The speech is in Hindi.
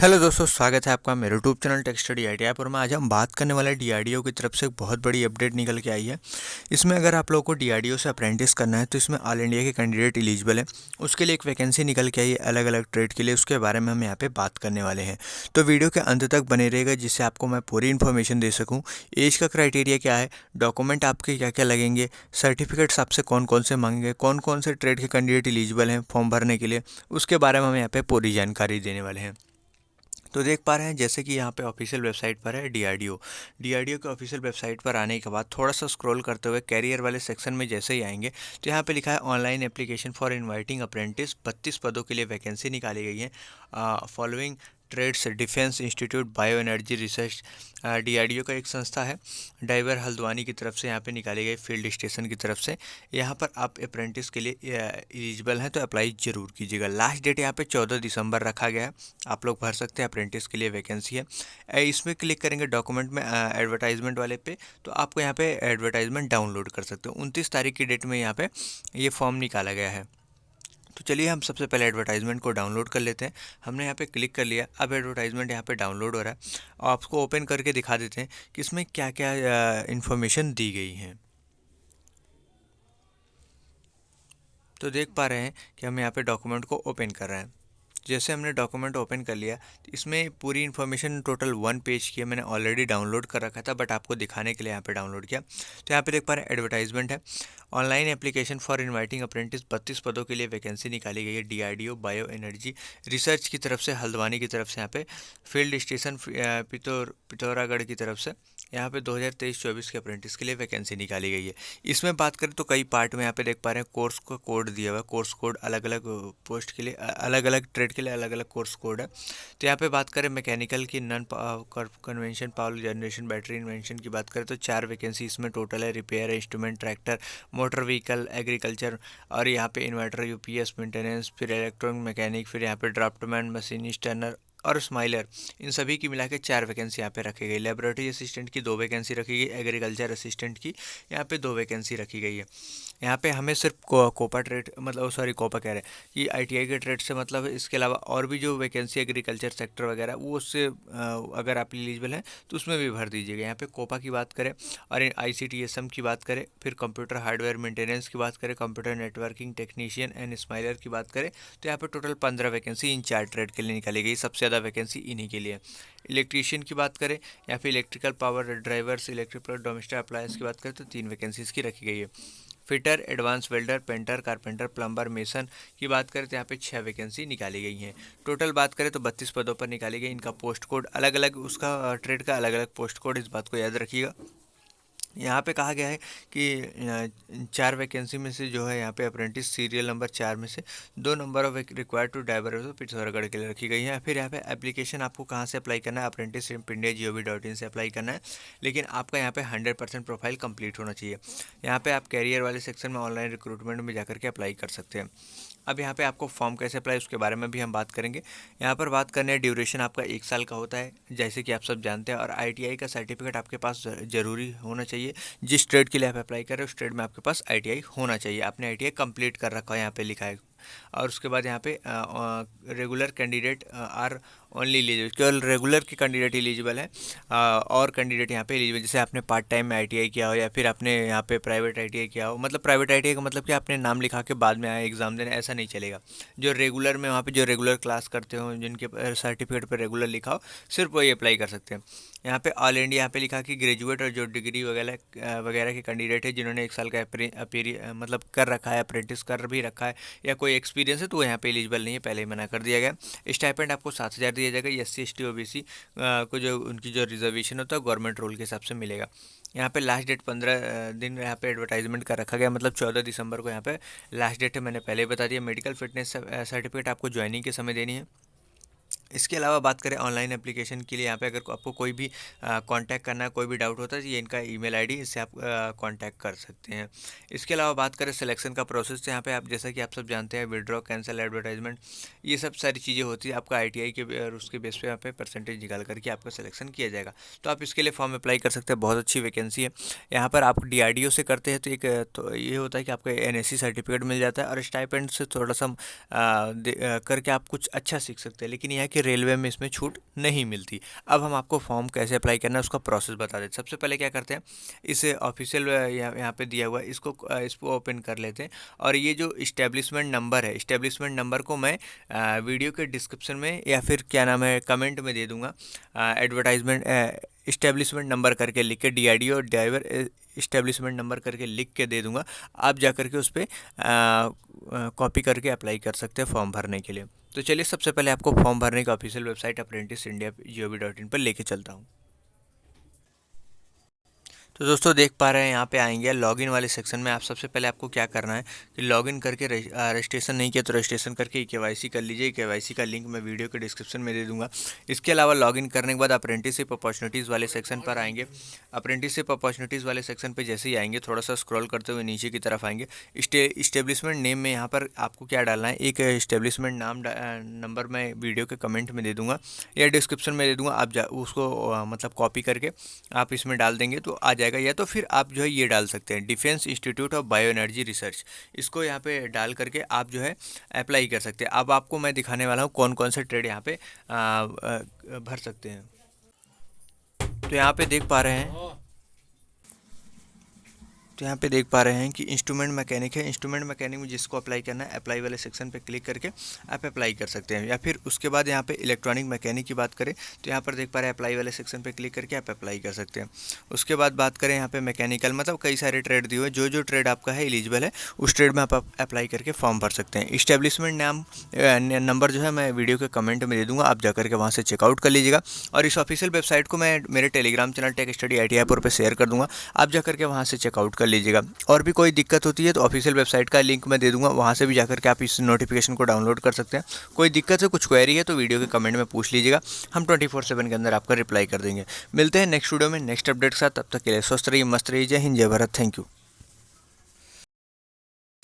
हेलो दोस्तों, स्वागत है आपका मेरे YouTube channel tech study idea पर। मैं आज हम बात करने वाले डीआरडीओ की तरफ से एक बहुत बड़ी अपडेट निकल के आई है। इसमें अगर आप लोगों को डीआरडीओ से अप्रेंटिस करना है तो इसमें ऑल इंडिया के कैंडिडेट एलिजिबल है। उसके लिए एक वैकेंसी निकल के आई है अलग अलग ट्रेड के लिए, उसके बारे में हम यहाँ पे बात करने वाले हैं। तो वीडियो के अंत तक बने रहेगा जिससे आपको मैं पूरी इन्फॉर्मेशन दे सकूँ। एज का क्राइटेरिया क्या है, डॉक्यूमेंट आपके क्या क्या लगेंगे, सर्टिफिकेट्स आपसे कौन कौन से मांगेंगे, कौन कौन से ट्रेड के कैंडिडेट एलिजिबल हैं फॉर्म भरने के लिए, उसके बारे में हम यहाँ पे पूरी जानकारी देने वाले हैं। तो देख पा रहे हैं जैसे कि यहाँ पे ऑफिशियल वेबसाइट पर है डीआरडीओ के ऑफिशियल वेबसाइट पर आने के बाद थोड़ा सा स्क्रॉल करते हुए कैरियर वाले सेक्शन में जैसे ही आएंगे तो यहाँ पे लिखा है online application for inviting apprentice. 32 पदों के लिए वैकेंसी निकाली गई है। Following trades defence institute bio energy research, DRDO का एक संस्था है, डाइवर हल्द्वानी की तरफ से यहाँ पे निकाली गई फील्ड स्टेशन की तरफ से। यहाँ पर आप अप्रेंटिस के लिए एलिजिबल हैं तो अप्लाई ज़रूर कीजिएगा। लास्ट डेट यहाँ पे 14 दिसंबर रखा गया है। आप लोग भर सकते हैं, अप्रेंटिस के लिए वैकेंसी है। इसमें क्लिक करेंगे डॉक्यूमेंट में एडवर्टाइजमेंट वाले पे तो आपको यहाँ पे एडवर्टाइजमेंट डाउनलोड कर सकते हो। 29 तारीख की डेट में यहाँ पे ये फॉर्म निकाला गया है। तो चलिए हम सबसे पहले एडवर्टाइजमेंट को डाउनलोड कर लेते हैं। हमने यहाँ पे क्लिक कर लिया। अब एडवर्टाइजमेंट यहाँ पे डाउनलोड हो रहा है और आपको ओपन करके दिखा देते हैं कि इसमें क्या क्या इन्फॉर्मेशन दी गई है। तो देख पा रहे हैं कि हम यहाँ पे डॉक्यूमेंट को ओपन कर रहे हैं। जैसे हमने डॉक्यूमेंट ओपन कर लिया तो इसमें पूरी इन्फॉर्मेशन टोटल 1 पेज की है। मैंने ऑलरेडी डाउनलोड कर रखा था बट आपको दिखाने के लिए यहाँ पे डाउनलोड किया। तो यहाँ पे देख पा रहे हैं एडवर्टाइजमेंट है। Online application for inviting apprentice 32 पदों के लिए वैकेंसी निकाली गई है। डीआरडीओ बायो एनर्जी रिसर्च की तरफ से हल्द्वानी की तरफ से यहाँ पे फील्ड स्टेशन पिथौरागढ़ की तरफ से यहाँ पे 2023-24 के अप्रेंटिस के लिए वैकेंसी निकाली गई है। इसमें बात करें तो कई पार्ट में यहाँ पे देख पा रहे हैं कोर्स का कोड दिया हुआ है। कोर्स कोड अलग अलग पोस्ट के लिए अलग अलग ट्रेड के लिए अलग अलग कोर्स कोड है। तो यहाँ पे बात करें मैकेनिकल की non convention power generation battery invention की बात करें तो 4 वैकेंसी इसमें टोटल है। Repair instrument tractor motor vehicle agriculture और यहाँ पे इन्वर्टर यूपीएस मेंटेनेंस, फिर इलेक्ट्रॉनिक मैकेनिक, फिर यहाँ पे ड्राफ्टमैन मशीनिस्ट टर्नर और स्माइलर, इन सभी की मिला के 4 वैकेंसी यहाँ पे रखी गई। लेबोरेटरी असिस्टेंट की 2 वैकेंसी रखी गई। एग्रीकल्चर असिस्टेंट की यहाँ पे 2 वैकेंसी रखी गई है। यहाँ पे हमें सिर्फ कोपा ट्रेड मतलब सॉरी कोपा कह रहे हैं कि आईटीआई के ट्रेड से मतलब इसके अलावा और भी जो वैकेंसी एग्रीकल्चर सेक्टर वगैरह वो उससे अगर आप एलिजिबल हैं तो उसमें भी भर दीजिएगा। यहाँ पे कोपा की बात करें और आईसीटीएसएम की बात करें, फिर कंप्यूटर हार्डवेयर मेंटेनेंस की बात करें, कंप्यूटर नेटवर्किंग टेक्नीशियन एंड स्माइलर की बात करें तो यहाँ पे टोटल 15 वैकेंसी इन 4 ट्रेड के लिए निकाली गई। सबसे ज़्यादा वैकेंसी इन्हीं के लिए। इलेक्ट्रीशियन की बात करें या फिर electrical power drivers, electrical domestic appliance की बात करें तो 3 वैकेंसीज़ की रखी गई है। Fitter, advance welder, painter, carpenter, plumber, mason की बात करें तो यहाँ पे 6 वैकेंसी निकाली गई हैं। टोटल बात करें तो 32 पदों पर निकाली गई। इनका पोस्ट कोड अलग अलग, उसका ट्रेड का अलग अलग पोस्ट कोड, इस बात को याद रखिएगा। यहाँ पे कहा गया है कि 4 वैकेंसी में से जो है यहाँ पे अप्रेंटिस सीरियल नंबर 4 में से 2 number of required to driver Pithoragarh के लिए रखी गई है। फिर यहाँ पे एप्लीकेशन आपको कहाँ से अप्लाई करना है, अप्रेंटिस इंडिया.gov.in से अप्लाई करना है, लेकिन आपका यहाँ पे 100% प्रोफाइल कंप्लीट होना चाहिए। यहाँ पे आप कैरियर वाले सेक्शन में ऑनलाइन रिक्रूटमेंट में जाकर के अप्लाई कर सकते हैं। अब यहाँ पे आपको फॉर्म कैसे अप्लाई उसके बारे में भी हम बात करेंगे। यहाँ पर बात करने ड्यूरेशन आपका 1 साल का होता है जैसे कि आप सब जानते हैं, और आईटीआई का सर्टिफिकेट आपके पास ज़रूरी होना चाहिए। जिस ट्रेड के लिए आप अप्लाई कर रहे हो उस ट्रेड में आपके पास आईटीआई होना चाहिए। आपने आईटीआई कंप्लीट कर रखा है यहाँ पे लिखा है। और उसके बाद यहाँ पे regular candidate are only eligible, केवल रेगुलर के कैंडिडेट एलिजिबल है। और कैंडिडेट यहाँ पे एलिजिबल जैसे आपने पार्ट टाइम में आईटीआई किया हो या फिर आपने यहाँ पे प्राइवेट आईटीआई किया हो। मतलब प्राइवेट आईटीआई का मतलब कि आपने नाम लिखा के बाद में आए एग्ज़ाम देने, ऐसा नहीं चलेगा। जो रेगुलर में वहाँ पे जो रेगुलर क्लास करते हो, जिनके सर्टिफिकेट पर रेगुलर लिखा हो, सिर्फ वही अप्लाई कर सकते हैं। यहाँ पे ऑल इंडिया यहाँ पे लिखा कि ग्रेजुएट और जो डिग्री वगैरह वगैरह के कैंडिडेट है जिन्होंने 1 साल का मतलब कर रखा है, अप्रेंटिस कर भी रखा है या कोई एक्सपीरियंस है तो वो यहाँ पे एलिजिबल नहीं है, पहले ही मना कर दिया गया। स्टाइपेंड आपको 7,000 दिया जाएगा। एससी एसटी ओबीसी को जो उनकी जो रिजर्वेशन होता है गवर्नमेंट रूल के हिसाब से मिलेगा। यहाँ पे लास्ट डेट 15 दिन यहाँ पे एडवर्टाइजमेंट का रखा गया, मतलब 14 दिसंबर को यहाँ पे लास्ट डेट है, मैंने पहले बता दिया। मेडिकल फिटनेस सर्टिफिकेट आपको ज्वाइनिंग के समय देनी है। इसके अलावा बात करें ऑनलाइन एप्लीकेशन के लिए, यहाँ पे अगर आपको कोई भी कांटेक्ट करना है, कोई भी डाउट होता है, ये इनका ईमेल आईडी, इससे आप कांटेक्ट कर सकते हैं। इसके अलावा बात करें सिलेक्शन का प्रोसेस, तो यहाँ पे आप जैसा कि आप सब जानते हैं विड्रॉ, कैंसिल, एडवर्टाइजमेंट, ये सब सारी चीज़ें होती है। आपका आईटीआई के और उसके बेस पे यहाँ पे परसेंटेज निकाल करके आपका सिलेक्शन किया जाएगा। तो आप इसके लिए फॉर्म अप्लाई कर सकते हैं। बहुत अच्छी वैकेंसी है। यहाँ पर आप डीआरडीओ से करते हैं तो एक तो ये होता है कि आपको एनएससी सर्टिफिकेट मिल जाता है और स्टाइपेंड से थोड़ा सा करके आप कुछ अच्छा सीख सकते हैं। लेकिन यहाँ की कि रेलवे में इसमें छूट नहीं मिलती। अब हम आपको फॉर्म कैसे अप्लाई करना है उसका प्रोसेस बता देते। सबसे पहले क्या करते हैं, इस ऑफिशियल यहाँ पे दिया हुआ है इसको ओपन कर लेते हैं। और ये जो इस्टेब्लिशमेंट नंबर है, इस्टेब्लिशमेंट नंबर को मैं वीडियो के डिस्क्रिप्शन में या फिर क्या नाम है कमेंट में दे दूँगा। एडवर्टाइजमेंट इस्टेब्लिशमेंट नंबर करके लिख के DID और ड्राइवर इस्टेब्लिशमेंट नंबर करके लिख के दे दूंगा। आप जा कर के उस पर कॉपी करके अप्लाई कर सकते हैं फॉर्म भरने के लिए। तो चलिए सबसे पहले आपको फॉर्म भरने की ऑफिशियल वेबसाइट apprenticeindia.gov.in पर लेके चलता हूँ। तो दोस्तों देख पा रहे हैं यहाँ पे आएंगे लॉगिन वाले सेक्शन में। आप सबसे पहले आपको क्या करना है कि लॉगिन करके रजिस्ट्रेशन नहीं किया तो रजिस्ट्रेशन करके KYC कर लीजिए। KYC का लिंक मैं वीडियो के डिस्क्रिप्शन में दे दूंगा। इसके अलावा लॉगिन करने के बाद अप्रेंटिसशिप अपॉर्चुनिटीज़ वाले सेक्शन पर आएंगे। अप्रेंटिसशिप अपॉर्चुनिटीज़ वाले सेक्शन पर जैसे ही आएंगे थोड़ा सा स्क्रॉल करते हुए नीचे की तरफ आएंगे। इस्टेब्लिशमेंट नेम में यहाँ पर आपको क्या डालना है, एक इस्टेब्लिशमेंट नाम नंबर मैं वीडियो के कमेंट में दे दूँगा या डिस्क्रिप्शन में दे दूँगा। आप उसको मतलब कॉपी करके आप इसमें डाल देंगे तो आ जाएगा। या तो फिर आप जो है ये डाल सकते हैं defence institute of bio energy research. इसको यहाँ पे डाल करके आप जो है अप्लाई कर सकते हैं। अब आपको मैं दिखाने वाला हूँ कौन कौन से ट्रेड यहाँ पे भर सकते हैं। तो यहाँ पे देख पा रहे हैं कि इंस्ट्रूमेंट मैकेनिक है। इंस्ट्रूमेंट मैकेनिक में जिसको अप्लाई करना है अप्लाई वाले सेक्शन पे क्लिक करके आप अप्लाई कर सकते हैं। या फिर उसके बाद यहाँ पे इलेक्ट्रॉनिक मैकेनिक की बात करें तो यहाँ पर देख पा रहे हैं अप्लाई वाले सेक्शन पे क्लिक करके आप अप्लाई कर सकते हैं। उसके बाद बात करें यहाँ पे मैकेनिकल, मतलब कई सारे ट्रेड दिए हुए, जो ट्रेड आपका है एलिजिबल है उस ट्रेड में आप अप्लाई करके फॉर्म भर सकते हैं। इस्टेब्लिशमेंट नाम नंबर जो है मैं वीडियो के कमेंट में दे दूँगा, आप जाकर के वहाँ से चेकआउट कर लीजिएगा। और इस ऑफिशियल वेबसाइट को मैं मेरे Telegram channel tech study IT Jaipur पर शेयर कर दूँगा, आप जाकर के वहाँ से चेकआउट कर लीजिएगा। और भी कोई दिक्कत होती है तो ऑफिशियल वेबसाइट का लिंक मैं दे दूंगा, वहाँ से भी जाकर के आप इस नोटिफिकेशन को डाउनलोड कर सकते हैं। कोई दिक्कत है, कुछ क्वेरी है तो वीडियो के कमेंट में पूछ लीजिएगा, हम 24/7 के अंदर आपका रिप्लाई कर देंगे। मिलते हैं नेक्स्ट वीडियो में नेक्स्ट अपडेट के साथ, तब तक के लिए स्वस्थ रहिए, मस्त रहिए। जय हिंद, जय भारत, थैंक यू।